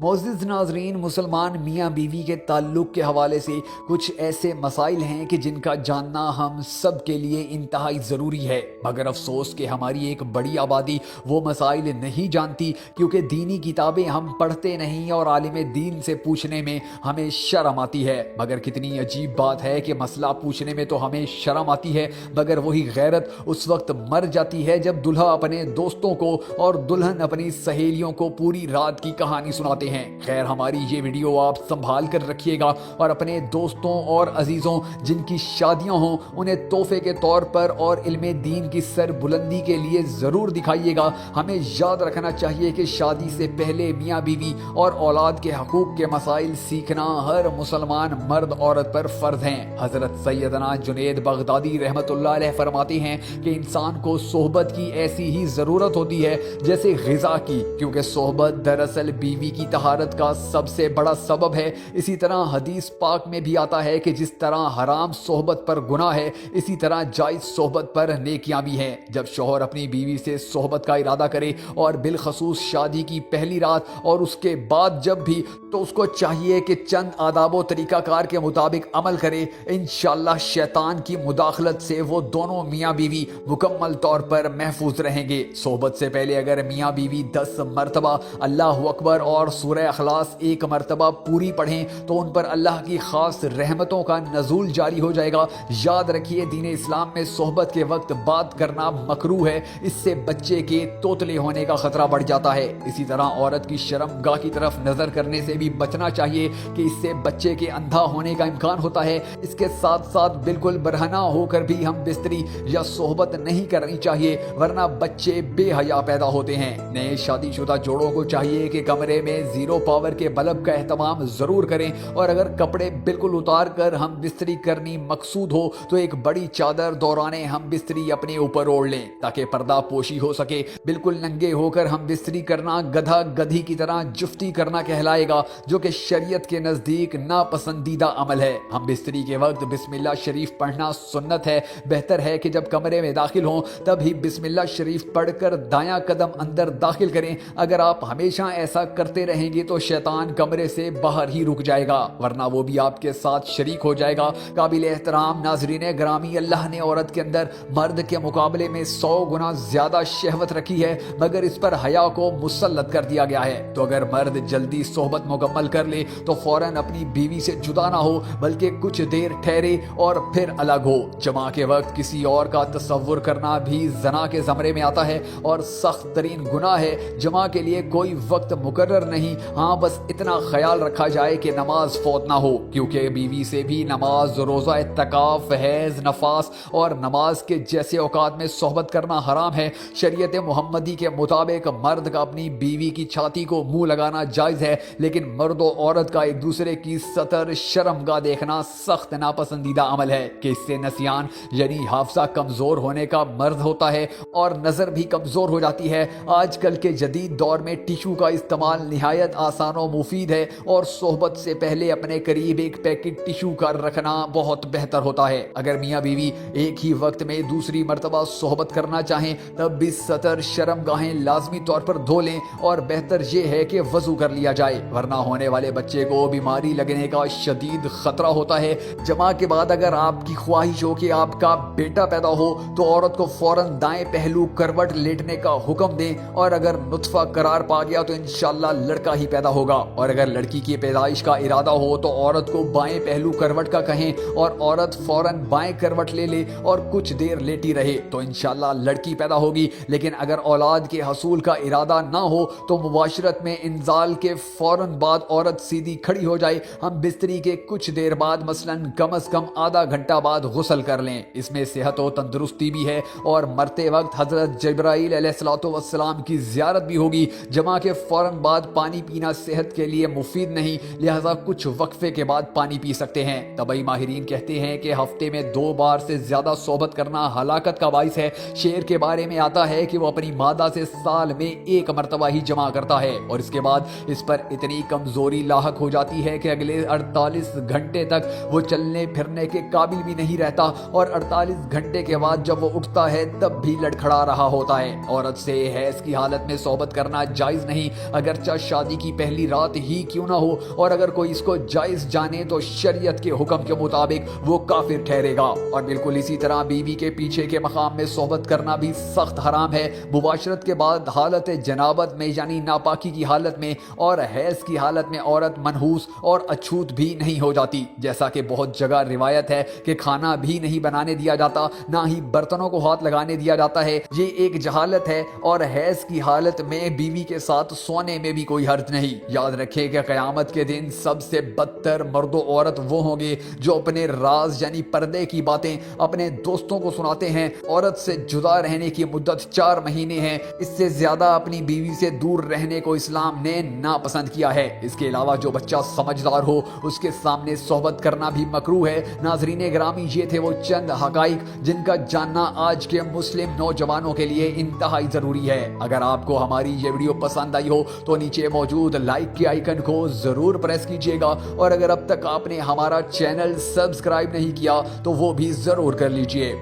معزز ناظرین، مسلمان میاں بیوی کے تعلق کے حوالے سے کچھ ایسے مسائل ہیں کہ جن کا جاننا ہم سب کے لیے انتہائی ضروری ہے، مگر افسوس کہ ہماری ایک بڑی آبادی وہ مسائل نہیں جانتی، کیونکہ دینی کتابیں ہم پڑھتے نہیں اور عالم دین سے پوچھنے میں ہمیں شرم آتی ہے۔ مگر کتنی عجیب بات ہے کہ مسئلہ پوچھنے میں تو ہمیں شرم آتی ہے، مگر وہی غیرت اس وقت مر جاتی ہے جب دلہا اپنے دوستوں کو اور دلہن اپنی سہیلیوں کو پوری رات کی کہانی سناتے ہیں۔ خیر، ہماری یہ ویڈیو آپ سنبھال کر رکھیے گا اور اپنے دوستوں اور عزیزوں جن کی شادیاں ہوں انہیں تحفے کے طور پر اور علم دین کی سر بلندی کے لیے ضرور دکھائیے گا۔ ہمیں یاد رکھنا چاہیے کہ شادی سے پہلے میاں بیوی اور اولاد کے حقوق کے مسائل سیکھنا ہر مسلمان مرد عورت پر فرض ہیں۔ حضرت سیدنا جنید بغدادی رحمت اللہ علیہ فرماتے ہیں کہ انسان کو صحبت کی ایسی ہی ضرورت ہوتی ہے جیسے غذا کی، کیونکہ صحبت دراصل بیوی کی طہارت کا سب سے بڑا سبب ہے۔ اسی طرح حدیث پاک میں بھی آتا ہے کہ جس طرح حرام صحبت پر گناہ ہے، اسی طرح جائز صحبت پر نیکیاں بھی ہیں۔ جب شوہر اپنی بیوی سے صحبت کا ارادہ کرے اور بالخصوص شادی کی پہلی رات اور اس کے بعد جب بھی، تو اس کو چاہیے کہ چند آداب و طریقہ کار کے مطابق عمل کرے۔ انشاءاللہ شیطان کی مداخلت سے وہ دونوں میاں بیوی مکمل طور پر محفوظ رہیں گے۔ صحبت سے پہلے اگر میاں بیوی 10 مرتبہ اللہ اکبر اور سورہ اخلاص 1 مرتبہ پوری پڑھیں تو ان پر اللہ کی خاص رحمتوں کا نزول جاری ہو جائے گا۔ یاد رکھیے، دین اسلام میں صحبت کے وقت بات کرنا مکروہ ہے، اس سے بچے کے توتلے ہونے کا خطرہ بڑھ جاتا ہے۔ اسی طرح عورت کی شرمگاہ کی طرف نظر کرنے سے بھی بچنا چاہیے کہ اس سے بچے کے اندھا ہونے کا امکان ہوتا ہے۔ اس کے ساتھ ساتھ بالکل برہنہ ہو کر بھی ہم بستری یا صحبت نہیں کرنی چاہیے، ورنہ بچے بے حیا پیدا ہوتے ہیں۔ نئے شادی شدہ جوڑوں کو چاہیے کہ کمرے میں 0 پاور کے بلب کا اہتمام ضرور کریں، اور اگر کپڑے بالکل اتار کر ہم بستری کرنی مقصود ہو تو ایک بڑی چادر دوران ہم بستری اپنے اوپر اوڑھ لیں تاکہ پردہ پوشی ہو سکے۔ بالکل ننگے ہو کر ہم بستری کرنا گدھا گدھی کی طرح جفتی کرنا کہلائے گا، جو کہ شریعت کے نزدیک ناپسندیدہ عمل ہے۔ ہم بستری کے وقت بسم اللہ شریف پڑھنا سنت ہے۔ بہتر ہے کہ جب کمرے میں داخل ہوں تب ہی بسم اللہ شریف پڑھ کر دایاں قدم اندر داخل کریں۔ اگر آپ ہمیشہ ایسا کرتے رہیں گے تو شیطان کمرے سے باہر ہی رک جائے گا، ورنہ وہ بھی آپ کے ساتھ شریک ہو جائے گا۔ قابل احترام ناظرین گرامی، اللہ نے عورت کے اندر مرد کے مقابلے میں 100 گنا زیادہ شہوت رکھی ہے، مگر اس پر حیا کو مسلط کر دیا گیا ہے۔ تو اگر مرد جلدی صحبت مکمل کر لے تو فوراً اپنی بیوی سے جدا نہ ہو، بلکہ کچھ دیر ٹھہرے اور پھر الگ ہو۔ جماع کے وقت کسی اور کا تصور کرنا بھی زنا کے زمرے میں آتا ہے اور سخت ترین گناہ ہے۔ جماع کے لیے کوئی وقت مقرر نہیں، ہاں بس اتنا خیال رکھا جائے کہ نماز فوت نہ ہو، کیونکہ بیوی سے بھی نماز، روزہ، اعتکاف، حیض، نفاس اور نماز کے جیسے اوقات میں صحبت کرنا حرام ہے۔ شریعت محمدی کے مطابق مرد کا اپنی بیوی کی چھاتی کو منہ لگانا جائز ہے، لیکن مرد و عورت کا ایک دوسرے کی سطر شرمگاہ دیکھنا سخت ناپسندیدہ عمل ہے کہ اس سے نسیان یعنی حافظہ کمزور ہونے کا مرض ہوتا ہے اور نظر بھی کمزور ہو جاتی ہے۔ آج کل کے جدید دور میں ٹیشو کا استعمال نہایت آسان و مفید ہے، اور صحبت سے پہلے اپنے قریب ایک پیکٹ ٹیشو کا رکھنا بہت بہتر ہوتا ہے۔ اگر میاں بیوی ایک ہی وقت میں دوسری مرتبہ صحبت کرنا چاہیں تب بھی سطر شرمگاہیں لازمی طور پر دھو لیں، اور بہتر یہ ہے کہ وضو کر لیا جائے، ورنہ ہونے والے بچے کو بیماری لگنے کا شدید خطرہ ہوتا ہے۔ جماع کے بعد اگر آپ کی خواہش ہو کہ آپ کا بیٹا پیدا ہو تو عورت کو فوراً دائیں پہلو کروٹ لیٹنے کا حکم دیں، اور اگر نطفہ قرار پا گیا تو انشاءاللہ لڑکا ہی پیدا ہوگا، اور اگر لڑکی کی پیدائش کا ارادہ ہو تو عورت کو بائیں پہلو کروٹ کا کہیں اور عورت فوراً بائیں کروٹ لے لے اور کچھ دیر لیٹی رہے تو انشاءاللہ لڑکی پیدا ہوگی۔ لیکن اگر اولاد کے حصول کا ارادہ نہ ہو تو مباشرت میں انزال کے فوراً بعد عورت سیدھی کھڑی ہو جائے۔ ہم بستری کے کچھ دیر بعد مثلاً کم از کم آدھا گھنٹہ بعد غسل کر لیں، اس میں صحت و تندرستی بھی ہے، اور مرتے وقت حضرت جبرائیل علیہ السلام کی زیارت بھی ہوگی۔ جماع کے فوراً بعد پانی پینا صحت کے لیے مفید نہیں، لہذا کچھ وقفے کے بعد پانی پی سکتے ہیں۔ طبی ماہرین کہتے ہیں کہ ہفتے میں 2 بار سے زیادہ صحبت کرنا ہلاکت کا باعث ہے۔ شیر کے بارے میں آتا ہے کہ وہ اپنی مادہ سے سال میں 1 مرتبہ ہی جماع کرتا ہے، اور اس کے بعد اس پر اتنی کمزوری لاحق ہو جاتی ہے کہ اگلے 48 گھنٹے تک وہ چلنے پھرنے کے قابل بھی نہیں رہتا، اور 48 گھنٹے کے بعد جب وہ اٹھتا ہے تب بھی لڑکھڑا رہا ہوتا ہے۔ عورت سے حیض کی حالت میں صحبت کرنا جائز نہیں، اگرچہ شادی شادی کی پہلی رات ہی کیوں نہ ہو، اور اگر کوئی اس کو جائز جانے تو شریعت کے حکم کے مطابق وہ کافر ٹھہرے گا۔ اور بالکل اسی طرح بیوی کے پیچھے کے مقام میں صحبت کرنا بھی سخت حرام ہے۔ مباشرت کے بعد حالت جنابت میں یعنی ناپاکی کی حالت میں اور حیض کی حالت میں عورت منحوس اور اچھوت بھی نہیں ہو جاتی، جیسا کہ بہت جگہ روایت ہے کہ کھانا بھی نہیں بنانے دیا جاتا، نہ ہی برتنوں کو ہاتھ لگانے دیا جاتا ہے۔ یہ ایک جہالت ہے، اور حیض کی حالت میں بیوی کے ساتھ سونے میں بھی کوئی حرج نہیں۔ یاد رکھیں کہ قیامت کے دن سب سے بدتر مرد و عورت وہ ہوں گے جو اپنے راز یعنی پردے کی باتیں اپنے دوستوں کو سناتے ہیں۔ عورت سے جدا رہنے کی مدت 4 مہینے ہے، اس سے زیادہ اپنی بیوی سے دور رہنے کو اسلام نے ناپسند کیا ہے۔ اس کے علاوہ جو بچہ سمجھدار ہو اس کے سامنے صحبت کرنا بھی مکروہ ہے۔ ناظرین گرامی، یہ تھے وہ چند حقائق جن کا جاننا آج کے مسلم نوجوانوں کے لیے انتہائی ضروری ہے۔ اگر آپ کو ہماری یہ ویڈیو پسند آئی ہو تو نیچے موجود لائک کے آئیکن کو ضرور پریس کیجیے گا، اور اگر اب تک آپ نے ہمارا چینل سبسکرائب نہیں کیا تو وہ بھی ضرور کر لیجیے۔